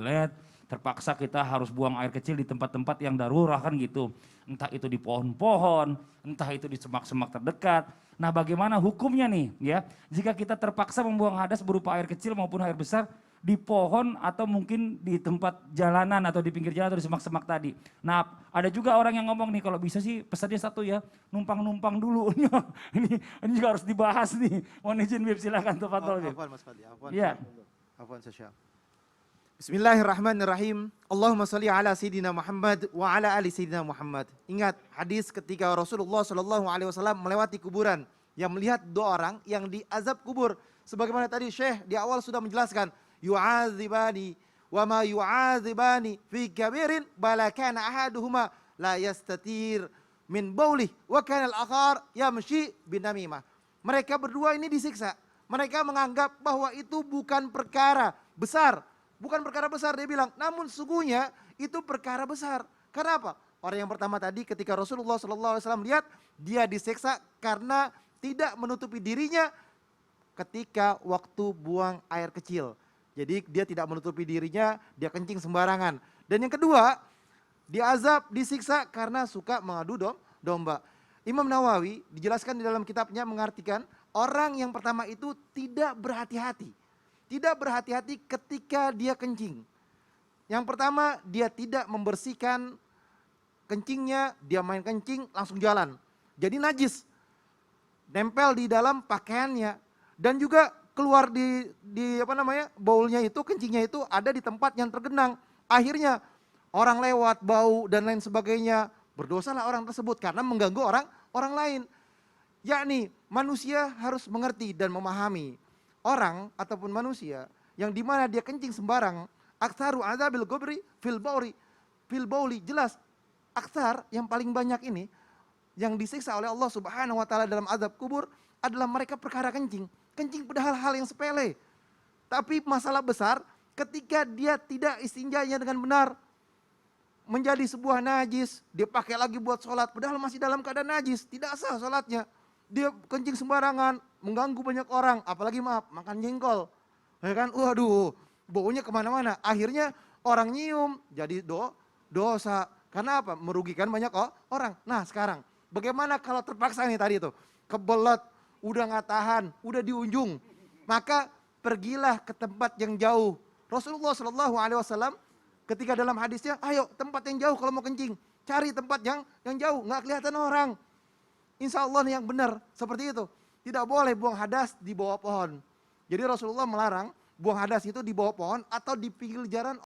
toilet, terpaksa kita harus buang air kecil di tempat-tempat yang darurat kan gitu. Entah itu di pohon-pohon, entah itu di semak-semak terdekat. Nah bagaimana hukumnya nih ya, jika kita terpaksa membuang hadas berupa air kecil maupun air besar di pohon atau mungkin di tempat jalanan atau di pinggir jalan atau di semak-semak tadi. Nah ada juga orang yang ngomong nih kalau bisa sih pesannya satu ya, numpang-numpang dulu. ini juga harus dibahas nih. Mohon izin Bib, silakan tafadhol Bib. Afwan Mas Fadli, afwan. Iya. Afwan Syekh. Bismillahirrahmanirrahim. Allahumma salli ala Sayyidina Muhammad wa ala ali Sayyidina Muhammad. Ingat hadis ketika Rasulullah Shallallahu Alaihi Wasallam melewati kuburan yang melihat dua orang yang diazab kubur. Sebagaimana tadi Syekh di awal sudah menjelaskan, yu'adzibani wa ma yu'adzibani fi kabirin bala kana ahaduhuma la yastatir min baulih wa kana al-akhar yamshi binamimah. Mereka berdua ini disiksa. Mereka menganggap bahwa itu bukan perkara besar. Bukan perkara besar, dia bilang, namun sesungguhnya itu perkara besar. Kenapa? Orang yang pertama tadi ketika Rasulullah SAW lihat, dia disiksa karena tidak menutupi dirinya ketika waktu buang air kecil. Jadi dia tidak menutupi dirinya, dia kencing sembarangan. Dan yang kedua, diazab, disiksa karena suka mengadu domba. Imam Nawawi dijelaskan di dalam kitabnya mengartikan, orang yang pertama itu tidak berhati-hati. Tidak berhati-hati ketika dia kencing. Yang pertama, dia tidak membersihkan kencingnya, dia main kencing langsung jalan. Jadi najis. Nempel di dalam pakaiannya dan juga keluar di baulnya itu, kencingnya itu ada di tempat yang tergenang. Akhirnya orang lewat, bau dan lain sebagainya. Berdosalah orang tersebut karena mengganggu orang lain. Yakni manusia harus mengerti dan memahami orang ataupun manusia yang dimana dia kencing sembarang, aktsaru azabil gobri fil bauli, jelas aktsar yang paling banyak ini yang disiksa oleh Allah Subhanahu wa taala dalam azab kubur adalah mereka perkara kencing padahal hal yang sepele. Tapi masalah besar ketika dia tidak istinjanya dengan benar, menjadi sebuah najis, dia pakai lagi buat sholat padahal masih dalam keadaan najis, tidak sah sholatnya. Dia kencing sembarangan, mengganggu banyak orang, apalagi makan jengkol, ya kan? Waduh, baunya kemana-mana. Akhirnya orang nyium, jadi dosa. Karena apa? Merugikan banyak orang. Nah sekarang, bagaimana kalau terpaksa nih tadi itu, kebelet, udah nggak tahan, udah di ujung, maka pergilah ke tempat yang jauh. Rasulullah Shallallahu Alaihi Wasallam ketika dalam hadisnya, ayo tempat yang jauh kalau mau kencing, cari tempat yang jauh, nggak kelihatan orang. Insya Allah yang benar seperti itu. Tidak boleh buang hadas di bawah pohon. Jadi Rasulullah melarang buang hadas itu di bawah pohon atau di pinggir jalan.